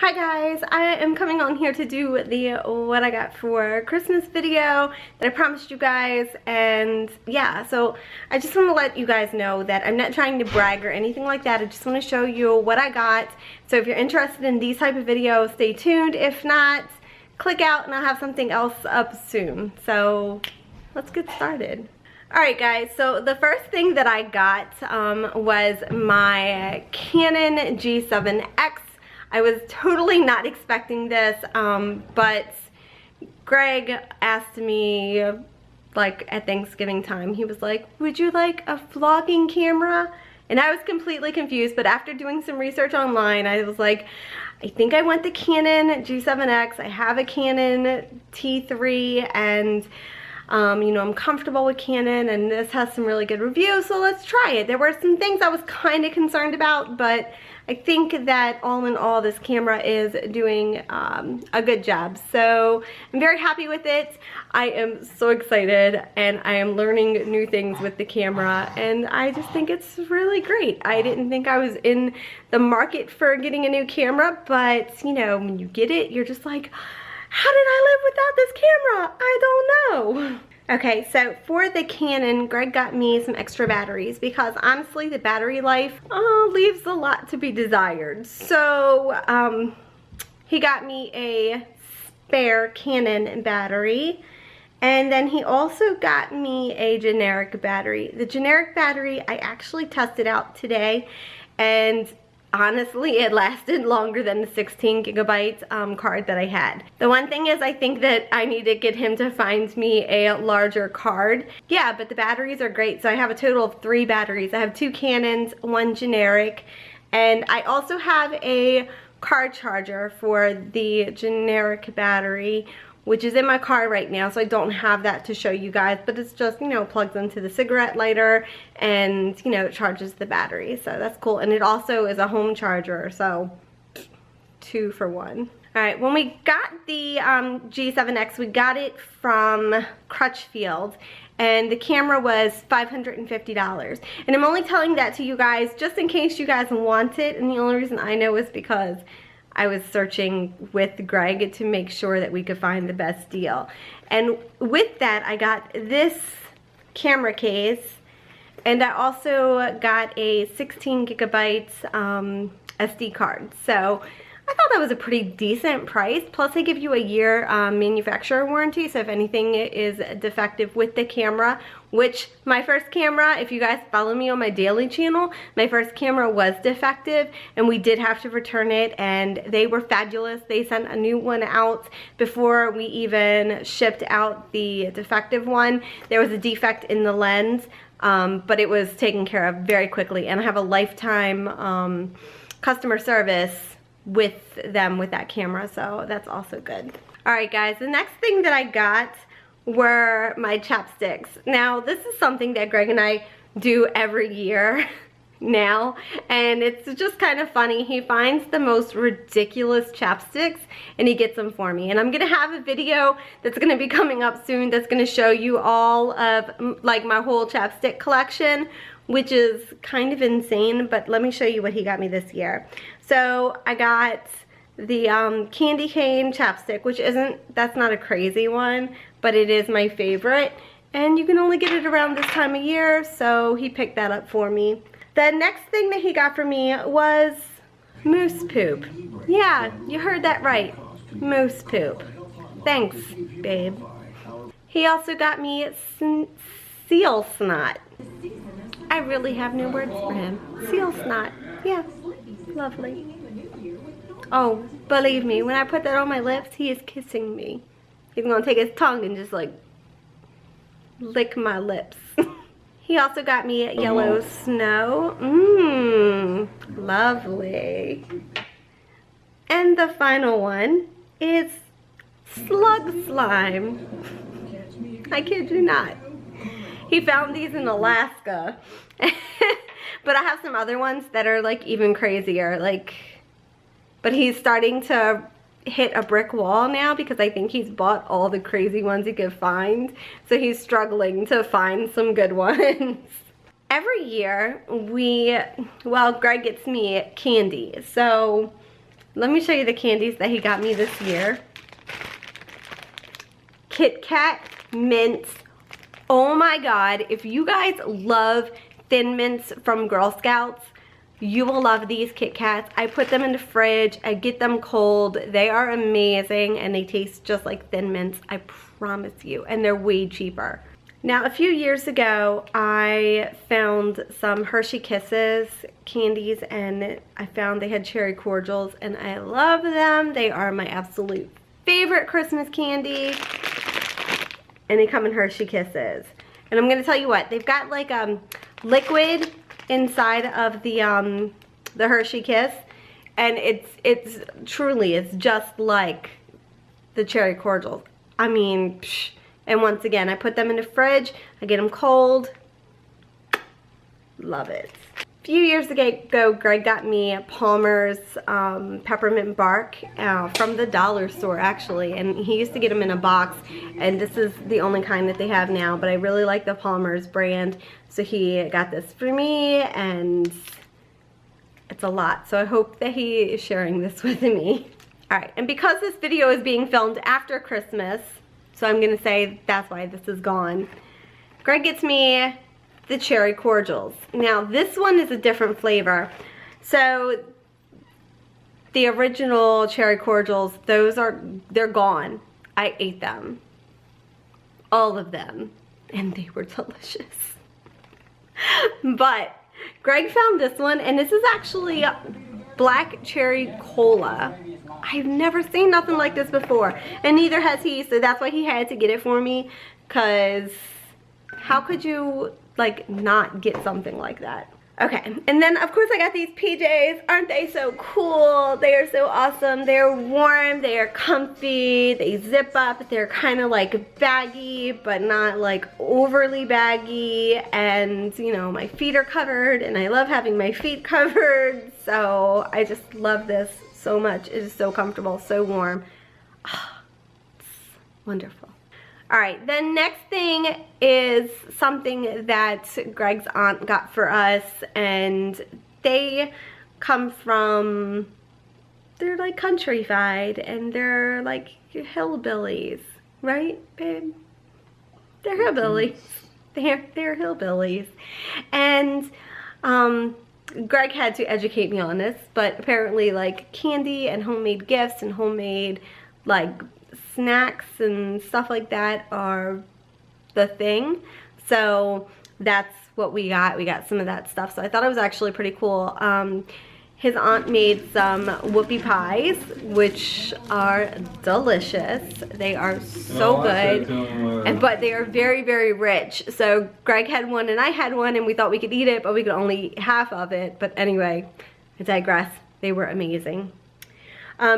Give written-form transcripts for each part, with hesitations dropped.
Hi guys, I am coming on here to do the what I got for Christmas video that I promised you guys. And yeah, so I just want to let you guys know that I'm not trying to brag or anything like that. I just want to show you what I got. So if you're interested in these type of videos, stay tuned. If not, click out and I'll have something else up soon. So let's get started. Alright guys, so the first thing that I got was my Canon G7X. I was totally not expecting this, but Greg asked me, like, at Thanksgiving time, he was like, would you like a vlogging camera? And I was completely confused, but after doing some research online, I was like, I think I want the Canon G7X. I have a Canon T3, and you know, I'm comfortable with Canon, and this has some really good reviews, so let's try it. There were some things I was kind of concerned about, but I think that all in all, this camera is doing a good job. So I'm very happy with it. I am so excited, and I am learning new things with the camera, and I just think it's really great. I didn't think I was in the market for getting a new camera, but you know, when you get it, you're just like, how did I live without this camera? I don't know. Okay, so for the Canon, Greg got me some extra batteries because honestly the battery life leaves a lot to be desired. So he got me a spare Canon battery, and then he also got me a generic battery. The generic battery I actually tested out today, and honestly, it lasted longer than the 16 gigabyte card that I had. The one thing is, I think that I need to get him to find me a larger card. Yeah, but the batteries are great. So I have a total of 3 batteries. I have 2 Canons, 1 generic, and I also have a car charger for the generic battery, which is in my car right now, so I don't have that to show you guys, but it's just, you know, plugs into the cigarette lighter and, you know, it charges the battery, so that's cool. And it also is a home charger, so 2 for 1. Alright, when we got the G7X, we got it from Crutchfield, and the camera was $550. And I'm only telling that to you guys just in case you guys want it, and the only reason I know is because I was searching with Greg to make sure that we could find the best deal. And with that, I got this camera case, and I also got a 16 gigabytes SD card. So I thought that was a pretty decent price. Plus they give you a year manufacturer warranty, so if anything is defective with the camera, which my first camera, if you guys follow me on my daily channel, my first camera was defective and we did have to return it, and they were fabulous. They sent a new one out before we even shipped out the defective one. There was a defect in the lens, but it was taken care of very quickly, and I have a lifetime customer service with them with that camera, so that's also good. Alright guys, the next thing that I got were my chapsticks. Now this is something that Greg and I do every year now, and it's just kind of funny. He finds the most ridiculous chapsticks and he gets them for me, and I'm gonna have a video that's gonna be coming up soon that's gonna show you all of like my whole chapstick collection, which is kind of insane, but let me show you what he got me this year. So I got the candy cane chapstick, which that's not a crazy one, but it is my favorite, and you can only get it around this time of year, so he picked that up for me. The next thing that he got for me was moose poop. Yeah, you heard that right, moose poop. Thanks, babe. He also got me seal snot. I really have no words for him. Seal snot. Yeah, lovely. Oh, believe me, when I put that on my lips, he is kissing me. He's gonna take his tongue and just like lick my lips. He also got me yellow snow. Lovely. And the final one is slug slime. I kid you not. He found these in Alaska. But I have some other ones that are like even crazier, like, but he's starting to hit a brick wall now because I think he's bought all the crazy ones he could find, so he's struggling to find some good ones. Every year Greg gets me candy, so let me show you the candies that he got me this year. Kit Kat mints. Oh my god, if you guys love Thin Mints from Girl Scouts, you will love these Kit Kats. I put them in the fridge. I get them cold. They are amazing and they taste just like Thin Mints, I promise you. And they're way cheaper. Now, a few years ago, I found some Hershey Kisses candies and I found they had cherry cordials and I love them. They are my absolute favorite Christmas candy. And they come in Hershey Kisses. And I'm gonna tell you what, they've got like liquid inside of the Hershey Kiss, and it's truly, it's just like the cherry cordials. I mean, psh. And once again, I put them in the fridge, I get them cold, love it. A few years ago, Greg got me Palmer's peppermint bark from the dollar store actually, and he used to get them in a box, and this is the only kind that they have now, but I really like the Palmer's brand, so he got this for me, and it's a lot, so I hope that he is sharing this with me. Alright, and because this video is being filmed after Christmas, so I'm gonna say that's why this is gone, Greg gets me the cherry cordials. Now this one is a different flavor. So the original cherry cordials, they're gone. I ate them. All of them. And they were delicious. But Greg found this one, and this is actually black cherry cola. I've never seen nothing like this before, and neither has he, so that's why he had to get it for me, because how could you like not get something like that? Okay, and then of course I got these PJs. Aren't they so cool? They are so awesome. They're warm, they are comfy, they zip up, they're kind of like baggy, but not like overly baggy, and you know, my feet are covered, and I love having my feet covered, so I just love this so much. It is so comfortable, so warm. Oh, it's wonderful. Alright, the next thing is something that Greg's aunt got for us, and they come from, they're like countrified, and they're like hillbillies, right, babe? They're hillbillies. They're hillbillies. And Greg had to educate me on this, but apparently like candy and homemade gifts and homemade like snacks and stuff like that are the thing. So that's what we got. We got some of that stuff. So I thought it was actually pretty cool. His aunt made some whoopie pies, which are delicious. They are so good, but they are very, very rich. So Greg had one and I had one, and we thought we could eat it, but we could only eat half of it. But anyway, I digress. They were amazing.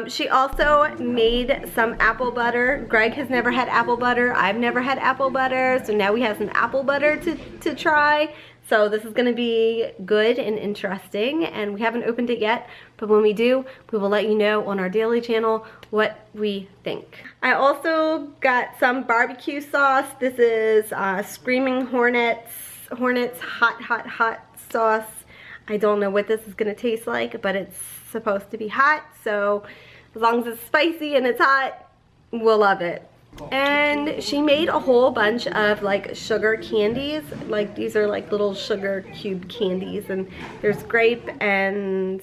She also made some apple butter. Greg has never had apple butter. I've never had apple butter. So now we have some apple butter to try. So this is going to be good and interesting. And we haven't opened it yet. But when we do, we will let you know on our daily channel what we think. I also got some barbecue sauce. This is Screaming Hornets hot sauce. I don't know what this is going to taste like, but it's supposed to be hot, so as long as it's spicy and it's hot, we'll love it. And she made a whole bunch of like sugar candies. Like these are like little sugar cube candies, and there's grape and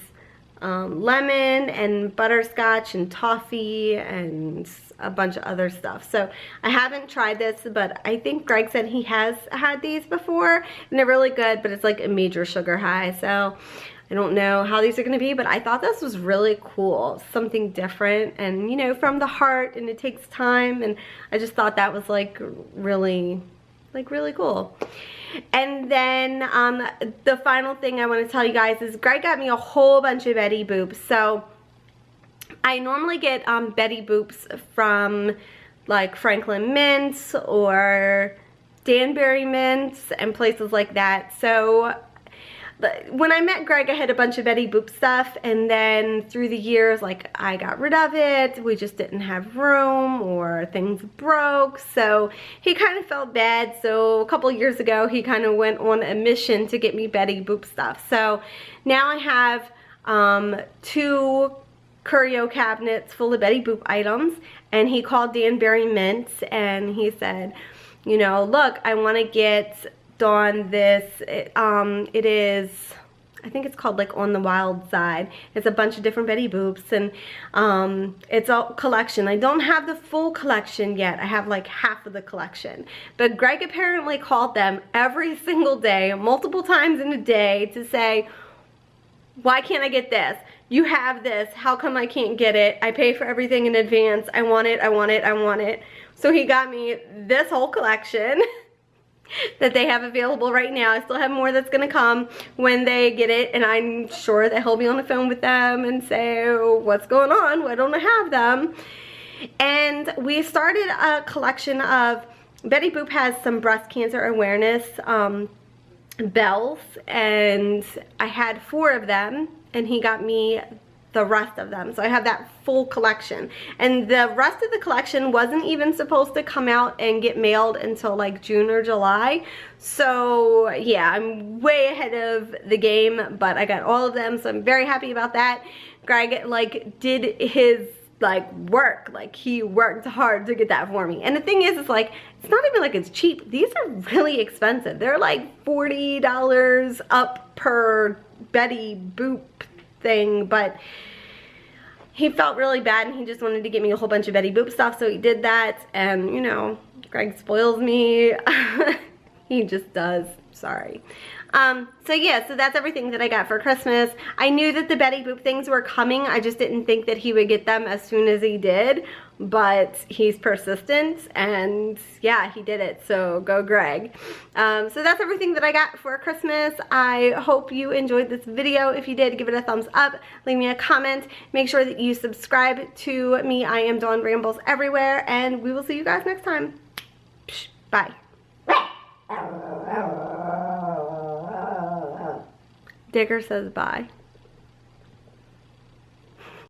lemon and butterscotch and toffee and a bunch of other stuff. So I haven't tried this, but I think Greg said he has had these before and they're really good, but it's like a major sugar high. So I don't know how these are going to be, but I thought this was really cool. Something different and, you know, from the heart, and it takes time, and I just thought that was like really cool. And then the final thing I want to tell you guys is Greg got me a whole bunch of Betty Boops. So I normally get Betty Boops from like Franklin Mints or Danbury Mints and places like that. So when I met Greg, I had a bunch of Betty Boop stuff, and then through the years, like, I got rid of it. We just didn't have room, or things broke, so he kind of felt bad. So a couple years ago, he kind of went on a mission to get me Betty Boop stuff. So now I have two curio cabinets full of Betty Boop items, and he called Danbury Mints and he said, you know, look, I want to get Dawn this, it is, I think it's called like On the Wild Side. It's a bunch of different Betty Boops, and it's a collection. I don't have the full collection yet. I have like half of the collection. But Greg apparently called them every single day, multiple times in a day, to say, why can't I get this? You have this. How come I can't get it? I pay for everything in advance. I want it, I want it, I want it. So he got me this whole collection that they have available right now. I still have more that's gonna come when they get it, and I'm sure that he'll be on the phone with them and say, oh, what's going on? Why don't I have them? And we started a collection of, Betty Boop has some breast cancer awareness bells, and I had 4 of them, and he got me the rest of them. So I have that full collection, and the rest of the collection wasn't even supposed to come out and get mailed until like June or July. So yeah, I'm way ahead of the game, but I got all of them, so I'm very happy about that. Greg like did his like work, like he worked hard to get that for me. And the thing is, it's like, it's not even like it's cheap. These are really expensive. They're like $40 up per Betty Boop thing, but he felt really bad and he just wanted to get me a whole bunch of Betty Boop stuff, so he did that. And you know, Greg spoils me. He just does. Sorry. So yeah, so that's everything that I got for Christmas. I knew that the Betty Boop things were coming. I just didn't think that he would get them as soon as he did, but he's persistent, and yeah, he did it. So go Greg. So that's everything that I got for Christmas. I hope you enjoyed this video. If you did, give it a thumbs up, leave me a comment, make sure that you subscribe to me. I am Dawn Rambles everywhere, and we will see you guys next time. Bye. Digger says bye.